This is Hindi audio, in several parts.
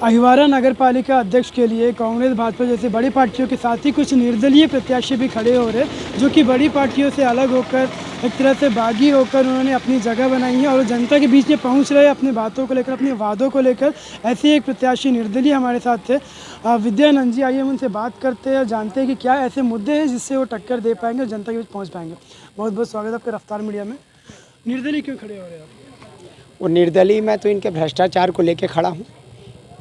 अहिवारा नगर पालिका अध्यक्ष के लिए कांग्रेस भाजपा जैसे बड़ी पार्टियों के साथ ही कुछ निर्दलीय प्रत्याशी भी खड़े हो रहे हैं, जो कि बड़ी पार्टियों से अलग होकर एक तरह से बागी होकर उन्होंने अपनी जगह बनाई है और जनता के बीच में पहुंच रहे हैं अपनी बातों को लेकर, अपने वादों को लेकर। ऐसे ही एक प्रत्याशी निर्दलीय हमारे साथ थे, विद्यानंद जी। आइए हम उनसे बात करते हैं और जानते हैं कि क्या ऐसे मुद्दे हैं जिससे वो टक्कर दे पाएंगे और जनता के बीच पहुँच पाएंगे। बहुत बहुत स्वागत है आपका रफ्तार मीडिया में। निर्दलीय क्यों खड़े हो रहे हैं आप? वो निर्दलीय मैं तो इनके भ्रष्टाचार को लेके खड़ा हूँ।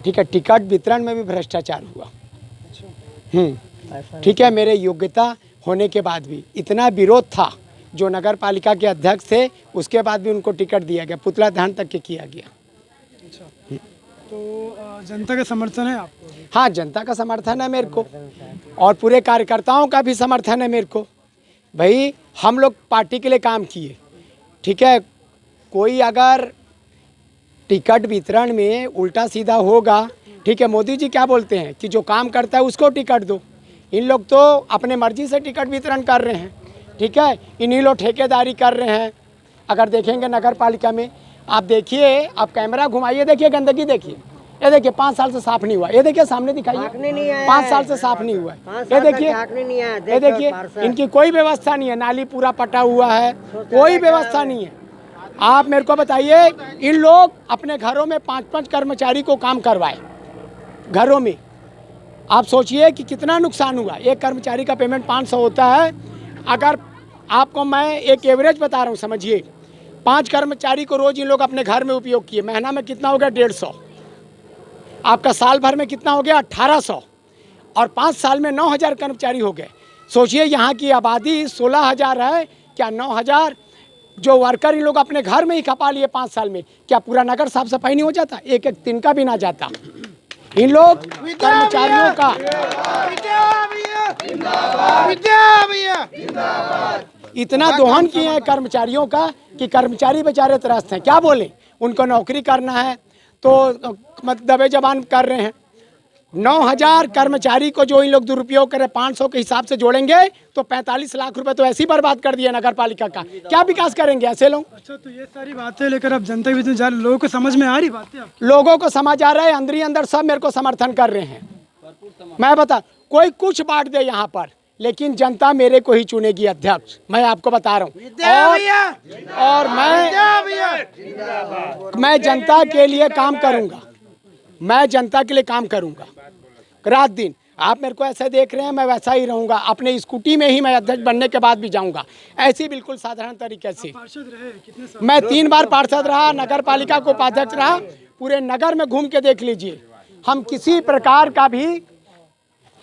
ठीक है, टिकट वितरण में भी भ्रष्टाचार हुआ। ठीक है, मेरे योग्यता होने के बाद भी इतना विरोध था, जो नगर पालिका के अध्यक्ष थे उसके बाद भी उनको टिकट दिया गया, पुतला दहन तक के किया गया। अच्छा, तो जनता का समर्थन है आपको? हाँ, जनता का समर्थन है मेरे को और पूरे कार्यकर्ताओं का भी समर्थन है मेरे को। भाई हम लोग पार्टी के लिए काम किए। ठीक है, कोई अगर टिकट वितरण में उल्टा सीधा होगा, ठीक है, मोदी जी क्या बोलते हैं कि जो काम करता है उसको टिकट दो। इन लोग तो अपने मर्जी से टिकट वितरण कर रहे हैं। ठीक है, इन्हीं लोग ठेकेदारी कर रहे हैं। अगर देखेंगे नगर पालिका में, आप देखिए, आप कैमरा घुमाइए, देखिए गंदगी देखिए। ये देखिए 5 साल से साफ नहीं हुआ। ये देखिए सामने दिखाइए, 5 साल से साफ नहीं हुआ है। ये देखिए, ये देखिए, इनकी कोई व्यवस्था नहीं है। नाली पूरा पटा हुआ है, कोई व्यवस्था नहीं है। आप मेरे को बताइए, इन लोग अपने घरों में 5-5 कर्मचारी को काम करवाए घरों में। आप सोचिए कि कितना नुकसान हुआ। एक कर्मचारी का पेमेंट 500 होता है। अगर आपको मैं एक एवरेज बता रहा हूँ, समझिए, 5 कर्मचारी को रोज इन लोग अपने घर में उपयोग किए, महीना में कितना हो गया? 150। आपका साल भर में कितना हो गया? 1800। और 5 साल में 9000 कर्मचारी हो गए। सोचिए, यहाँ की आबादी 16000 है, क्या 9000 जो वर्कर इन लोग अपने घर में ही खपा लिए 5 साल में, क्या पूरा नगर साफ सफाई नहीं हो जाता? एक एक दिन का भी ना जाता। इन लोग कर्मचारियों का इतना दोहन किए हैं कर्मचारियों का कि कर्मचारी बेचारे त्रस्त हैं। क्या बोले, उनको नौकरी करना है तो दबे जबान कर रहे हैं। 9000 कर्मचारी को जो इन लोग दुरुपयोग करे, 500 के हिसाब से जोड़ेंगे तो 45 लाख रुपए तो ऐसे ही बर्बाद कर दिया नगर पालिका का। क्या विकास करेंगे ऐसे लोग? अच्छा, तो ये सारी बातें लेकर आप जनता के बीच में जा रहे हैं, लोगों को समझ में आ रही बातें? आप लोगों को समझ आ रहा है, अंदर ही अंदर सब मेरे को समर्थन कर रहे हैं। मैं बता, कोई कुछ बांट दे यहाँ पर, लेकिन जनता मेरे को ही चुनेगी अध्यक्ष, मैं आपको बता रहा हूँ। और मैं जनता के लिए काम करूँगा। मैं जनता के लिए काम करूँगा रात दिन। आप मेरे को ऐसे देख रहे हैं, मैं वैसा ही रहूँगा। अपने स्कूटी में ही मैं अध्यक्ष बनने के बाद भी जाऊँगा, ऐसे ही बिल्कुल साधारण तरीके से। पार्षद रहे कितने साल? मैं 3 बार पार्षद रहा, नगर पालिका को उपाध्यक्ष रहा। पूरे नगर में घूम के देख लीजिए, हम किसी प्रकार का भी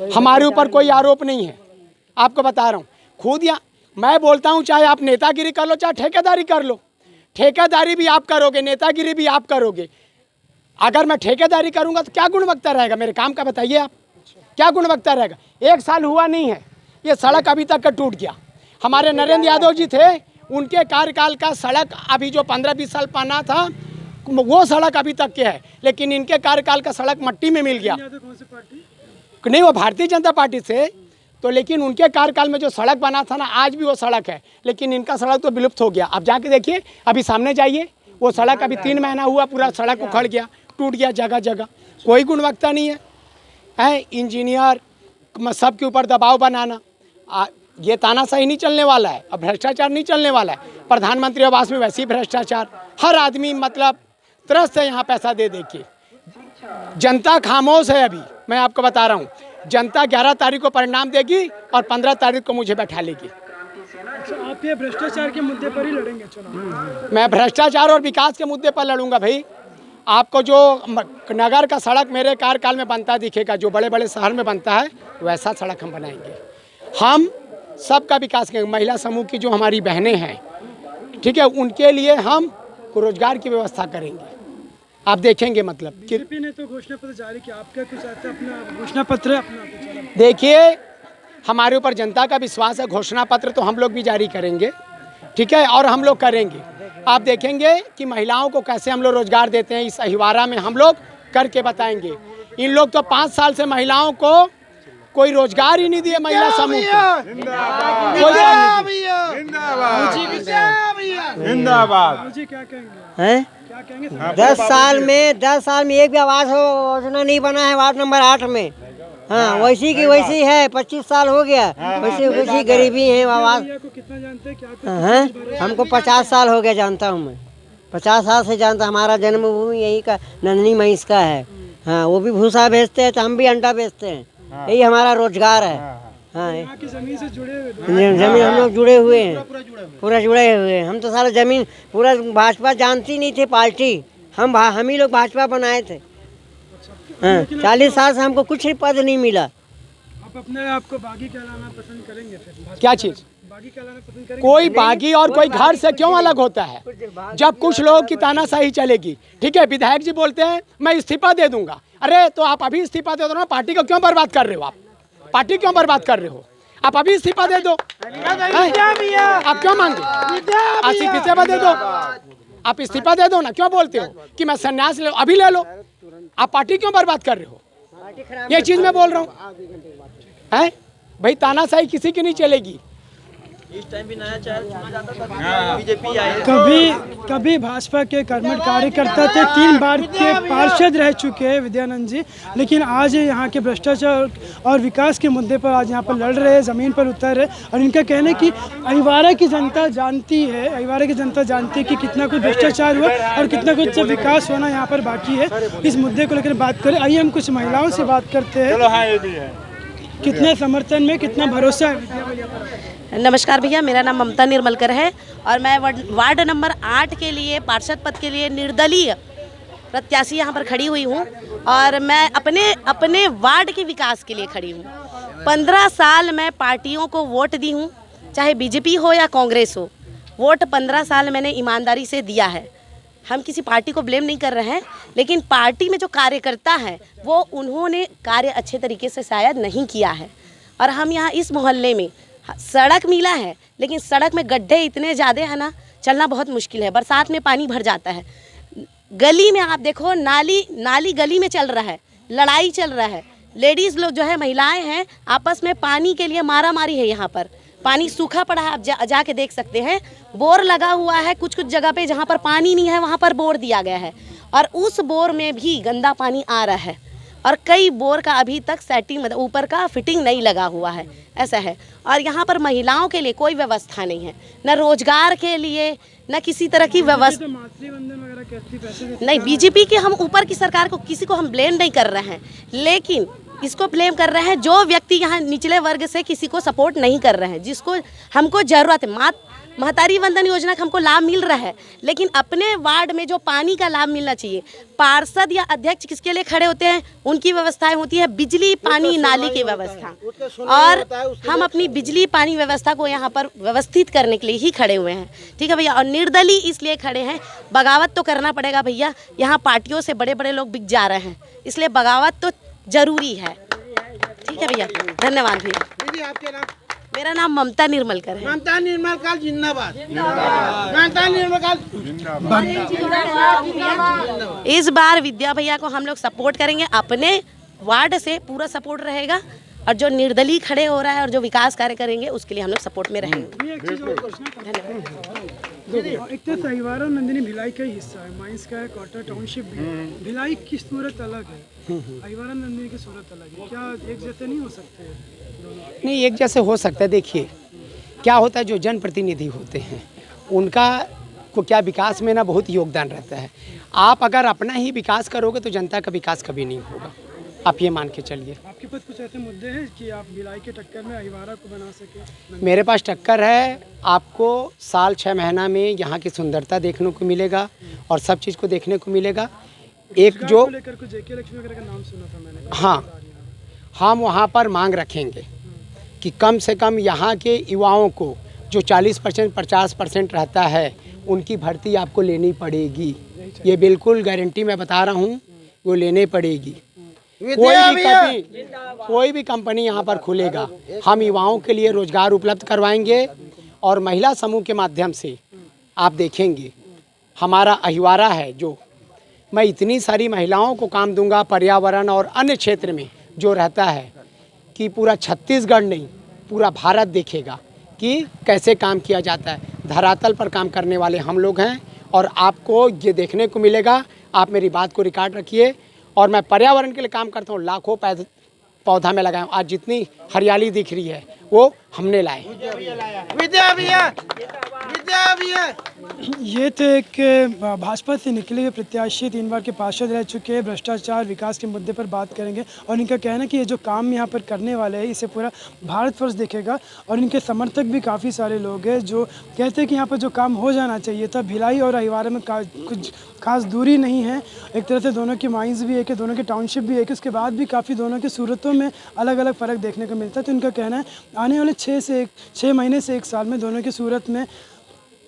हमारे ऊपर कोई आरोप नहीं है। आपको बता रहा हूँ, खुद या मैं बोलता हूँ, चाहे आप नेतागिरी कर लो, चाहे ठेकेदारी कर लो। ठेकेदारी भी आप करोगे, नेतागिरी भी आप करोगे। अगर मैं ठेकेदारी करूंगा तो क्या गुणवत्ता रहेगा मेरे काम का? बताइए आप, क्या गुणवत्ता रहेगा? 1 साल हुआ नहीं है, ये सड़क अभी तक का टूट गया। हमारे नरेंद्र यादव जी थे, उनके कार्यकाल का सड़क अभी जो 15-20 साल बना था, वो सड़क अभी तक के है। लेकिन इनके कार्यकाल का सड़क मट्टी में मिल गया। कौन सी पार्टी? नहीं, वो भारतीय जनता पार्टी से तो। लेकिन उनके कार्यकाल में जो सड़क बना था ना, आज भी वो सड़क है, लेकिन इनका सड़क तो विलुप्त हो गया। अब जाके देखिए, अभी सामने जाइए, वो सड़क अभी 3 महीना हुआ, पूरा सड़क उखड़ गया, टूट गया जगह जगह। कोई गुणवत्ता नहीं है। इंजीनियर सबके ऊपर दबाव बनाना, ये तानाशाही नहीं चलने वाला है, अब भ्रष्टाचार नहीं चलने वाला है। प्रधानमंत्री आवास में वैसे ही भ्रष्टाचार, हर आदमी मतलब त्रस्त है यहाँ पैसा दे दे के। जनता खामोश है। अभी मैं आपको बता रहा हूँ, जनता 11 तारीख को परिणाम देगी और 15 तारीख को मुझे बैठा लेगी। अच्छा, आप ये भ्रष्टाचार के मुद्दे पर ही लड़ेंगे चुनाव? मैं भ्रष्टाचार और विकास के मुद्दे पर लड़ूंगा भाई। आपको जो नगर का सड़क मेरे कार्यकाल में बनता दिखेगा, जो बड़े बड़े शहर में बनता है, वैसा सड़क हम बनाएंगे। हम सबका विकास करेंगे। महिला समूह की जो हमारी बहनें हैं, ठीक है, उनके लिए हम रोजगार की व्यवस्था करेंगे। आप देखेंगे मतलब बीजेपी ने तो घोषणा पत्र जारी किया, आपका कुछ ऐसा अपना घोषणा पत्र है अपना? देखिए, हमारे ऊपर जनता का विश्वास है। घोषणा पत्र तो हम लोग भी जारी करेंगे, ठीक है, और हम लोग करेंगे। आप देखेंगे कि महिलाओं को कैसे हम लोग रोजगार देते हैं, इस अहिवारा में हम लोग करके बताएंगे। इन लोग तो 5 साल से महिलाओं को कोई रोजगार ही नहीं दिए। महिला समूह को जिंदाबाद। क्या कहेंगे? क्या कहेंगे? 10 साल में एक भी आवास योजना नहीं बना है वार्ड नंबर 8 में। हाँ, वैसी की वैसी है। 25 साल हो गया, वैसी वैसी गरीबी है। आवास भैया को कितना जानते हैं, क्या कुछ हाँ, हमको 50 साल हो गया, जानता हूँ मैं। 50 साल से जानता। हमारा जन्मभूमि यही का नंदनी महिष का है। हाँ, वो भी भूसा बेचते हैं तो हम भी अंडा बेचते हैं। यही हमारा रोजगार है। हाँ, यहाँ की जमीन से जुड़े हुए जमीन हम लोग जुड़े हुए हैं, पूरा जुड़े हुए हैं। हम तो सारा जमीन पूरा भाजपा जानती नहीं थी पार्टी। हम ही लोग भाजपा बनाए थे। हाँ, 40 साल से हमको कुछ पद नहीं मिला। आप अपने आप को बागी कहलाना पसंद करेंगे फिर? क्या चीज़? बागी कहलाना पसंद करेंगे? कोई बागी और कोई घर से क्यों अलग होता है? जब कुछ लोगों की तानाशाही चलेगी, ठीक है, विधायक जी बोलते हैं मैं इस्तीफा दे दूंगा। अरे तो आप अभी इस्तीफा दे दो ना, पार्टी को क्यों बर्बाद कर रहे हो? आप पार्टी क्यों बर्बाद कर रहे हो? आप अभी इस्तीफा दे दो। आप क्यों मांगे? इस्तीफा दे दो, आप इस्तीफा दे दो ना। क्यों बोलते हो कि मैं संन्यास ले लो? अभी ले लो। आप पार्टी क्यों बर्बाद कर रहे हो? ये चीज मैं बोल रहा हूँ। हैं भाई, तानाशाही किसी की नहीं चलेगी। कभी भाजपा के कर्मठ कार्यकर्ता थे, 3 बार के पार्षद रह चुके हैं विद्यानंद जी, लेकिन आज यहाँ के भ्रष्टाचार और विकास के मुद्दे पर आज यहाँ पर लड़ रहे हैं, ज़मीन पर उतर रहे। और इनका कहना है कि अहिवारा की जनता जानती है, अहिवारा की जनता जानती है कि कितना कुछ भ्रष्टाचार हुआ और कितना कुछ विकास होना यहाँ पर बाकी है। इस मुद्दे को लेकर बात करें। आइए हम कुछ महिलाओं से बात करते हैं। कितने समर्थन में, कितना भरोसा है विद्या भैया पर? नमस्कार भैया, मेरा नाम ममता निर्मलकर है और मैं वार्ड नंबर 8 के लिए पार्षद पद के लिए निर्दलीय प्रत्याशी यहाँ पर खड़ी हुई हूँ। और मैं अपने वार्ड के विकास के लिए खड़ी हूँ। 15 साल मैं पार्टियों को वोट दी हूँ, चाहे बीजेपी हो या कांग्रेस हो। वोट 15 साल मैंने ईमानदारी से दिया है। हम किसी पार्टी को ब्लेम नहीं कर रहे हैं, लेकिन पार्टी में जो कार्यकर्ता है वो उन्होंने कार्य अच्छे तरीके से शायद नहीं किया है। और हम यहाँ इस मोहल्ले में सड़क मिला है, लेकिन सड़क में गड्ढे इतने ज़्यादा है ना, चलना बहुत मुश्किल है। बरसात में पानी भर जाता है। गली में आप देखो, नाली गली में चल रहा है, लड़ाई चल रहा है। लेडीज़ लोग जो है, महिलाएं हैं, आपस में पानी के लिए मारा मारी है। यहाँ पर पानी सूखा पड़ा है, आप जाके देख सकते हैं। बोर लगा हुआ है, कुछ कुछ जगह पे जहाँ पर पानी नहीं है वहाँ पर बोर दिया गया है, और उस बोर में भी गंदा पानी आ रहा है। और कई बोर का अभी तक सेटिंग, मतलब ऊपर का फिटिंग नहीं लगा हुआ है, ऐसा है। और यहाँ पर महिलाओं के लिए कोई व्यवस्था नहीं है, न रोजगार के लिए, न किसी तरह की व्यवस्था। नहीं, बीजेपी के हम ऊपर की सरकार को, किसी को हम ब्लेम नहीं कर रहे हैं, लेकिन इसको ब्लेम कर रहे हैं जो व्यक्ति यहाँ निचले वर्ग से किसी को सपोर्ट नहीं कर रहे हैं, जिसको हमको ज़रूरत है। महतारी वंदन योजना का हमको लाभ मिल रहा है, लेकिन अपने वार्ड में जो पानी का लाभ मिलना चाहिए, पार्षद या अध्यक्ष किसके लिए खड़े होते हैं, उनकी व्यवस्थाएं होती है बिजली, पानी, नाली की व्यवस्था। और हम अपनी बिजली, पानी व्यवस्था को यहाँ पर व्यवस्थित करने के लिए ही खड़े हुए हैं, ठीक है भैया। और निर्दलीय इसलिए खड़े हैं, बगावत तो करना पड़ेगा भैया। यहाँ पार्टियों से बड़े बड़े लोग बिक जा रहे हैं, इसलिए बगावत तो जरूरी है, ठीक है भैया। धन्यवाद भैया। दीदी, आपके नाम? मेरा नाम ममता निर्मलकर है। ममता निर्मलकर जिंदाबाद। ममता निर्मलकर जिंदाबाद। इस बार विद्या भैया को हम लोग सपोर्ट करेंगे, अपने वार्ड से पूरा सपोर्ट रहेगा। और जो निर्दलीय खड़े हो रहा है और जो विकास कार्य करेंगे, उसके लिए हम लोग सपोर्ट में रहेंगे। एक तो अहिवारा और नंदिनी भिलाई का ही हिस्सा है, माइंस का है, क्वार्टर टाउनशिप भी है। भिलाई की सूरत अलग है, अहिवारा नंदिनी की सूरत अलग है। क्या एक जैसे नहीं हो सकते दोनों? नहीं, एक जैसे हो सकता है। देखिए क्या होता है, जो जनप्रतिनिधि होते हैं उनका को क्या विकास में ना बहुत योगदान रहता है। आप अगर अपना ही विकास करोगे तो जनता का विकास कभी नहीं होगा, आप ये मान के चलिए। आपके पास कुछ ऐसे मुद्दे हैं कि आप भिलाई के टक्कर में अहिवारा को बना सके? मेरे पास टक्कर है। आपको साल 6 महीना में यहाँ की सुंदरता देखने को मिलेगा और सब चीज़ को देखने को मिलेगा। एक जो लेकर कुछ जेके लक्ष्मी वगैरह का नाम सुना था मैंने। हाँ, हम वहाँ पर मांग रखेंगे कि कम से कम यहाँ के युवाओं को जो 40% 50% रहता है, उनकी भर्ती आपको लेनी पड़ेगी। ये बिल्कुल गारंटी मैं बता रहा हूँ, वो लेने पड़ेगी। कोई भी कंपनी यहाँ पर खुलेगा, हम युवाओं के लिए रोजगार उपलब्ध करवाएंगे। और महिला समूह के माध्यम से आप देखेंगे हमारा अहिवारा है, जो मैं इतनी सारी महिलाओं को काम दूंगा पर्यावरण और अन्य क्षेत्र में जो रहता है, कि पूरा छत्तीसगढ़ नहीं पूरा भारत देखेगा कि कैसे काम किया जाता है। धरातल पर काम करने वाले हम लोग हैं और आपको ये देखने को मिलेगा। आप मेरी बात को रिकॉर्ड रखिए। और मैं पर्यावरण के लिए काम करता हूँ, लाखों पौधा में लगाया हूँ। आज जितनी हरियाली दिख रही है वो हमने लाए। विद्या भैया, विद्या भैया। ये तो एक भाजपा से निकले हुए प्रत्याशी 3 बार के पार्षद रह चुके हैं, भ्रष्टाचार विकास के मुद्दे पर बात करेंगे। और इनका कहना है कि ये जो काम यहाँ पर करने वाले हैं इसे पूरा भारतवर्ष देखेगा। और इनके समर्थक भी काफ़ी सारे लोग हैं जो कहते हैं कि यहाँ पर जो काम हो जाना चाहिए था। भिलाई और अहिवारा में कुछ खास दूरी नहीं है, एक तरह से दोनों की माइंस भी है कि दोनों के टाउनशिप भी है कि उसके बाद भी काफ़ी दोनों की सूरतों में अलग अलग फ़र्क देखने को मिलता है। तो इनका कहना है आने वाले 6 महीने से 1 साल में दोनों की सूरत में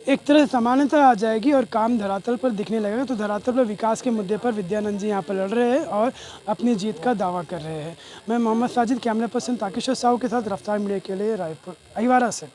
एक तरह से समानता आ जाएगी और काम धरातल पर दिखने लगेगा। तो धरातल पर विकास के मुद्दे पर विद्यानंद जी यहाँ पर लड़ रहे हैं और अपनी जीत का दावा कर रहे हैं। मैं मोहम्मद साजिद, कैमरा पर्सन ताकिशोर साहू के साथ रफ्तार मीडिया के लिए रायपुर अहिवारा से।